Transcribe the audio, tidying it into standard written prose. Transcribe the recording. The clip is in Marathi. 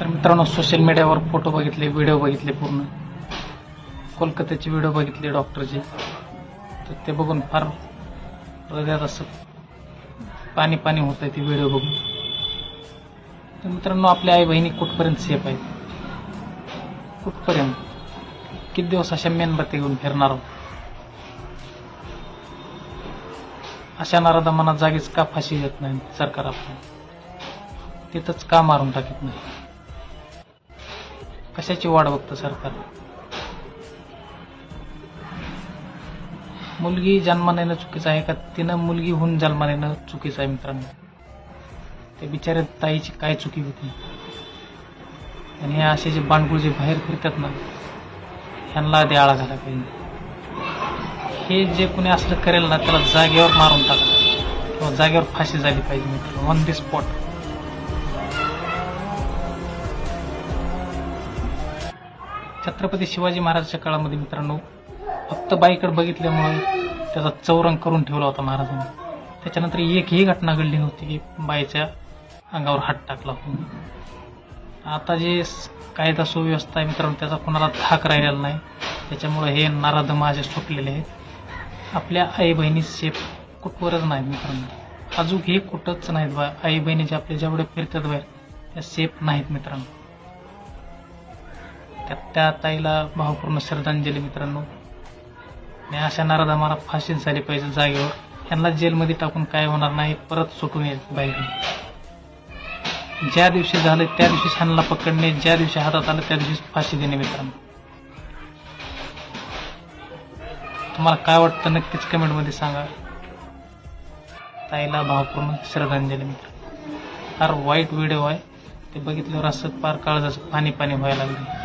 तर मित्रांनो, सोशल मीडियावर फोटो बघितले, व्हिडिओ बघितले, पूर्ण कोलकात्याचे व्हिडिओ बघितले डॉक्टरचे, तर ते बघून फार हृदयात असं पाणी पाणी होत आहे ते व्हिडिओ बघून. तर मित्रांनो, आपल्या आई बहिणी कुठपर्यंत सेफ आहेत, कुठपर्यंत, किती दिवस अशा मेणबत्ती घेऊन फिरणार आहोत? अशा नराधमांना जागीच का फाशी देत नाही सरकार? आपलं तिथंच का मारून टाकत नाही? कशाची वाट बघतं सरकार? मुलगी जन्माला येणं चुकीचं आहे का तिनं मुलगी होऊन जन्माला येणं चुकीचं आहे? मित्रांनो, ते बिचाऱ्या ताईची काय चुकी होती? आणि हे असे जे बांडगुळ जे बाहेर फिरतात ना, ह्यांना आधी आळा घाला पाहिजे. हे जे कोणी असलं करेल ना, त्याला जागेवर मारून टाका किंवा जागेवर फाशी झाली पाहिजे मित्रांनो, on the spot. Chhatrapati Shivaji महाराजांच्या काळामध्ये मित्रांनो, फक्त बाईकडे बघितल्यामुळे त्याचा चौरंग करून ठेवला होता महाराजांनी. त्याच्यानंतर एकही घटना घडली नव्हती की बाईच्या अंगावर हात टाकला होता. आता जे कायदा सुव्यवस्था आहे मित्रांनो, त्याचा कोणाला धाक राहिलेला नाही. त्याच्यामुळे हे नराधम माझे सुटलेले आहेत. आपल्या आई बहिणी सेफ कुठवरच नाहीत मित्रांनो, अजून हे कुठंच नाहीत. आई बहिणी जे आपले जेवढे फिरतात बाहेर त्या सेफ नाहीत मित्रांनो. त्या ताईला भावपूर्ण श्रद्धांजली मित्रांनो. आणि अशा नराधमाला फाशीच झाली पाहिजे जागेवर. यांना जेलमध्ये टाकून काय होणार नाही, परत सुटून येत बाहेर. ज्या दिवशी झालं त्या दिवशी ह्यांना पकडणे, ज्या दिवशी हातात आलं त्या दिवशी फाशी देणे मित्रांनो. तुम्हाला काय वाटतं नक्कीच कमेंटमध्ये सांगा. ताईला भावपूर्ण श्रद्धांजली मित्रांनो. फार वाईट व्हिडिओ आहे, ते बघितल्यावर असं पार काळजाचं पाणी पाणी व्हायला लागले.